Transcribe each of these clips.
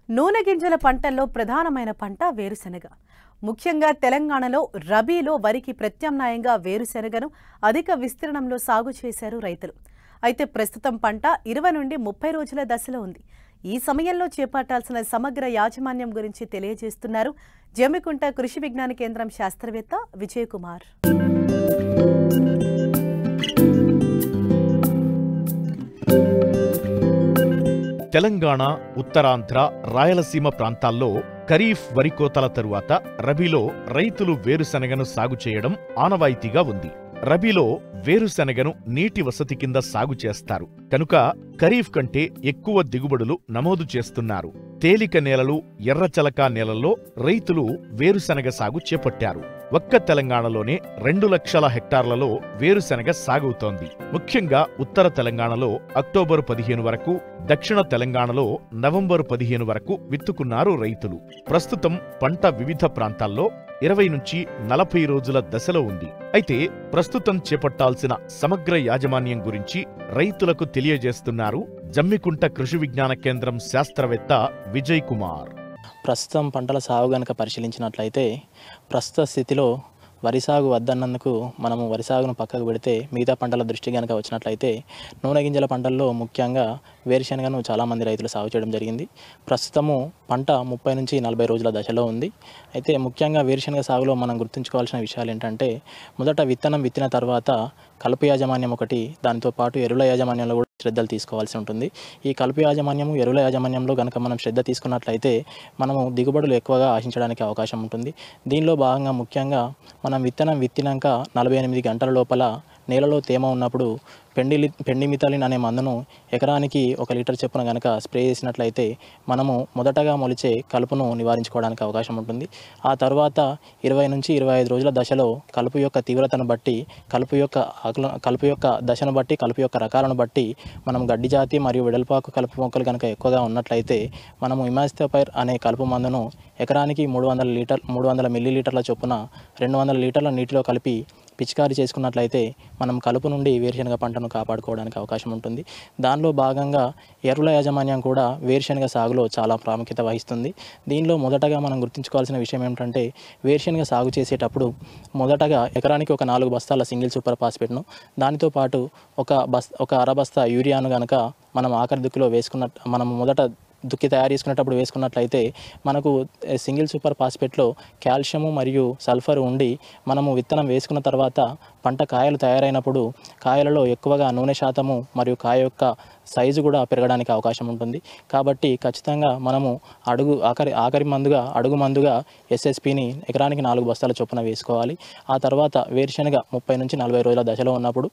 నూనె గింజల పంటల్లో ప్రధానమైన పంట వేరుశెనగ. ముఖ్యంగా తెలంగాణలో రబీలో వరికి ప్రత్యామ్నాయంగా వేరుశెనగను అధిక విస్తీర్ణంలో సాగు చేశారు రైతులు. అయితే ప్రస్తుతం పంట 20 నుండి 30 రోజుల దశలో ఉంది. ఈ సమయంలో చేపట్టాల్సిన సమగ్ర యాజమాన్యం గురించి తెలియజేస్తున్నారు జమ్మికుంట కృషి విజ్ఞాన కేంద్రం శాస్త్రవేత్త విజయ్ కుమార్. తెలంగాణ, ఉత్తరాంధ్ర, రాయలసీమ ప్రాంతాల్లో ఖరీఫ్ వరి కోతల తరువాత రబీలో రైతులు వేరుశెనగను సాగు చేయడం ఆనవాయితీగా ఉంది. రబీలో వేరుశెనగను నీటి వసతి కింద సాగు చేస్తారు కనుక ఖరీఫ్ కంటే ఎక్కువ దిగుబడులు నమోదు చేస్తున్నారు. తేలిక నేలలు, ఎర్రచలక నేలల్లో రైతులు వేరుశెనగ సాగు చేపట్టారు. ఒక్క తెలంగాణలోనే 2 లక్షల హెక్టార్లలో వేరుశెనగ సాగవుతోంది. ముఖ్యంగా ఉత్తర తెలంగాణలో అక్టోబరు 15 వరకు, దక్షిణ తెలంగాణలో నవంబరు 15 వరకు విత్తుకున్నారు రైతులు. ప్రస్తుతం పంట వివిధ ప్రాంతాల్లో 20 నుంచి 40 రోజుల దశలో ఉంది. అయితే ప్రస్తుతం చేపట్టాల్సిన సమగ్ర యాజమాన్యం గురించి రైతులకు తెలియజేస్తున్నారు జమ్మికుంట కృషి విజ్ఞాన కేంద్రం శాస్త్రవేత్త విజయ్ కుమార్. ప్రస్తుతం పంటల సాగు గనక పరిశీలించినట్లయితే ప్రస్తుత స్థితిలో వరి సాగు వద్దన్నందుకు మనము వరి సాగును పక్కకు పెడితే మిగతా పంటల దృష్టి కనుక వచ్చినట్లయితే నూనె గింజల పంటల్లో ముఖ్యంగా వేరుశెనగను చాలామంది రైతులు సాగు చేయడం జరిగింది. ప్రస్తుతము పంట 30 నుంచి 40 రోజుల దశలో ఉంది. అయితే ముఖ్యంగా వేరుశెనగ సాగులో మనం గుర్తుంచుకోవాల్సిన విషయాలు ఏంటంటే, మొదట విత్తనం విత్తిన తర్వాత కలుపు యాజమాన్యం ఒకటి, దానితో పాటు ఎరువుల యాజమాన్యంలో కూడా శ్రద్ధలు తీసుకోవాల్సి ఉంటుంది. ఈ కలుపు యాజమాన్యము, ఎరువుల యాజమాన్యంలో కనుక మనం శ్రద్ధ తీసుకున్నట్లయితే మనము దిగుబడులు ఎక్కువగా ఆశించడానికి అవకాశం ఉంటుంది. దీనిలో భాగంగా ముఖ్యంగా మనం విత్తనం విత్తినాక 48 గంటల లోపల నేలలో తేమ ఉన్నప్పుడు పెండిమిథాలిన్ అనే మందును ఎకరానికి 1 లీటర్ చొప్పున కనుక స్ప్రే చేసినట్లయితే మనము మొదటగా మొలిచే కలుపును నివారించుకోవడానికి అవకాశం ఉంటుంది. ఆ తర్వాత 20 నుంచి 25 రోజుల దశలో కలుపు యొక్క తీవ్రతను బట్టి, కలుపు యొక్క దశను బట్టి, కలుపు యొక్క రకాలను బట్టి మనం గడ్డి జాతి మరియు వెడల్పాకు కలుపు మొక్కలు కనుక ఎక్కువగా ఉన్నట్లయితే మనము ఇమాజిథోపైర్ అనే కలుపు మందును ఎకరానికి 300 మిల్లీలీటర్ల చొప్పున 200 లీటర్ల నీటిలో కలిపి పిచికారీ చేసుకున్నట్లయితే మనం కలుపు నుండి వేరుశెనగ పంటను కాపాడుకోవడానికి అవకాశం ఉంటుంది. దానిలో భాగంగా ఎరువుల యాజమాన్యం కూడా వేరుశెనగ సాగులో చాలా ప్రాముఖ్యత వహిస్తుంది. దీనిలో మొదటగా మనం గుర్తుంచుకోవాల్సిన విషయం ఏమిటంటే, వేరుశెనగ సాగు చేసేటప్పుడు మొదటగా ఎకరానికి 4 బస్తాల సింగిల్ సూపర్ ఫాస్ఫేట్ను, దానితో పాటు ఒక అరబస్తా యూరియాను కనుక మనం ఆఖరి దుక్కిలో మనం మొదట దుక్కి తయారు చేసుకునేటప్పుడు వేసుకున్నట్లయితే మనకు సింగిల్ సూపర్ ఫాస్ఫేట్లో కాల్షియము మరియు సల్ఫర్ ఉండి మనము విత్తనం వేసుకున్న తర్వాత పంట కాయలు తయారైనప్పుడు కాయలలో ఎక్కువగా నూనె శాతము మరియు కాయ యొక్క సైజు కూడా పెరగడానికి అవకాశం ఉంటుంది. కాబట్టి ఖచ్చితంగా మనము అడుగు మందుగా ఎస్ఎస్పిని ఎకరానికి 4 బస్తాల చొప్పున వేసుకోవాలి. ఆ తర్వాత వేరుశెనగ 30 నుంచి 40 రోజుల దశలో ఉన్నప్పుడు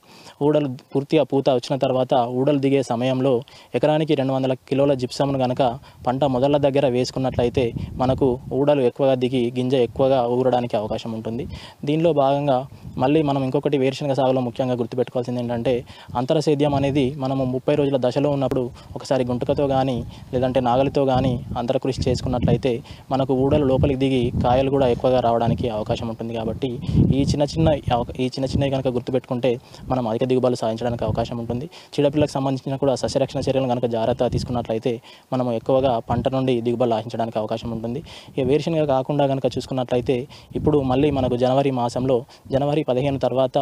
ఊడలు పూర్తిగా పూత వచ్చిన తర్వాత ఊడలు దిగే సమయంలో ఎకరానికి 200 కిలోల జిప్సమ్ను కనుక పంట మొదళ్ళ దగ్గర వేసుకున్నట్లయితే మనకు ఊడలు ఎక్కువగా దిగి గింజ ఎక్కువగా ఊరడానికి అవకాశం ఉంటుంది. దీనిలో భాగంగా మళ్ళీ మనం ఇంకొకటి వేరుశెనగ సాగులో ముఖ్యంగా గుర్తుపెట్టుకోవాల్సింది ఏంటంటే, అంతరసేద్యం అనేది మనము 30 రోజుల దశలో ఉన్నప్పుడు ఒకసారి గుంటకతో కానీ లేదంటే నాగలితో కానీ అంతరకృషి చేసుకున్నట్లయితే మనకు ఊడలు లోపలికి దిగి కాయలు కూడా ఎక్కువగా రావడానికి అవకాశం ఉంటుంది. కాబట్టి ఈ చిన్న చిన్నవి కనుక గుర్తుపెట్టుకుంటే మనం అధిక దిగుబడులు సాధించడానికి అవకాశం ఉంటుంది. చీడపిల్లకు సంబంధించిన కూడా సస్యరక్షణ చర్యలను కనుక జాగ్రత్త తీసుకున్నట్లయితే మనము ఎక్కువగా పంట నుండి దిగుబడులు ఆశించడానికి అవకాశం ఉంటుంది. ఇక వేరుశెనగ కాకుండా కనుక చూసుకున్నట్లయితే ఇప్పుడు మళ్ళీ మనకు జనవరి మాసంలో జనవరి 15 తర్వాత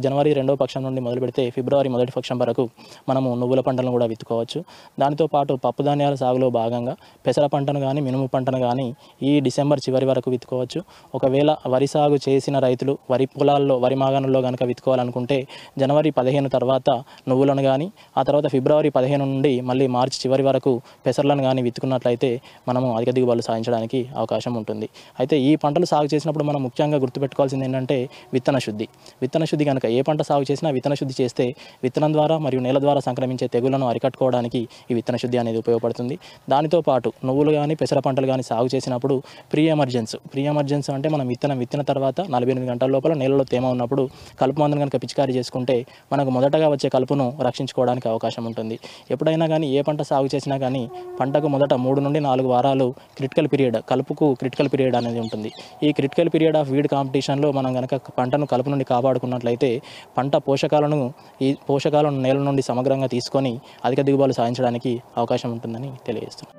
జనవరి 2వ పక్షం నుండి మొదలు పెడితే ఫిబ్రవరి 1వ పక్షం వరకు మనము నువ్వుల పంటలను కూడా విత్తుకోవచ్చు. దానితో పాటు పప్పు ధాన్యాల సాగులో భాగంగా పెసర పంటను కానీ మినుము పంటను కానీ ఈ డిసెంబర్ చివరి వరకు విత్తుకోవచ్చు. ఒకవేళ వరి సాగు చేసిన రైతులు వరి పొలాల్లో, వరి మాగాణుల్లో కనుక విత్తుకోవాలనుకుంటే జనవరి 15 తర్వాత నువ్వులను కానీ, ఆ తర్వాత ఫిబ్రవరి 15 నుండి మళ్ళీ మార్చి చివరి వరకు పెసర్లను కానీ విత్తుకున్నట్లయితే మనము అధిక దిగుబడులు సాధించడానికి అవకాశం ఉంటుంది. అయితే ఈ పంటలు సాగు చేసినప్పుడు మనం ముఖ్యంగా గుర్తుపెట్టుకోవాల్సింది ఏంటంటే విత్తన శుద్ధి కనుక ఏ పంట సాగు చేసినా విత్తన శుద్ధి చేస్తే విత్తనం ద్వారా మరియు నేల ద్వారా సంక్రమించే తెగుళ్లను అరికట్టుకోవడానికి ఈ విత్తన శుద్ధి అనేది ఉపయోగపడుతుంది. దానితో పాటు నువ్వులు కానీ పెసర పంటలు కానీ సాగు చేసినప్పుడు ప్రీ ఎమర్జెన్స్ అంటే మనం విత్తిన తర్వాత 48 గంటల లోపల నేలలో తేమ ఉన్నప్పుడు కలుపు మందును కనుక పిచికారీ చేసుకుంటే మనకు మొదటగా వచ్చే కలుపును రక్షించుకోవడానికి అవకాశం ఉంటుంది. ఎప్పుడైనా కానీ ఏ పంట సాగు చేసినా కానీ పంటకు మొదట 3 నుండి 4 వారాలు కలుపుకు క్రిటికల్ పీరియడ్ అనేది ఉంటుంది. ఈ క్రిటికల్ పీరియడ్ ఆఫ్ వీడ్ కాంపిటీషన్లో మనం కనుక పంటను కలుపు నుండి కాపాడుకున్న చేసుకున్నట్లయితే పంట పోషకాలను నేల నుండి సమగ్రంగా తీసుకొని అధిక దిగుబడులు సాధించడానికి అవకాశం ఉంటుందని తెలియజేస్తున్నాను.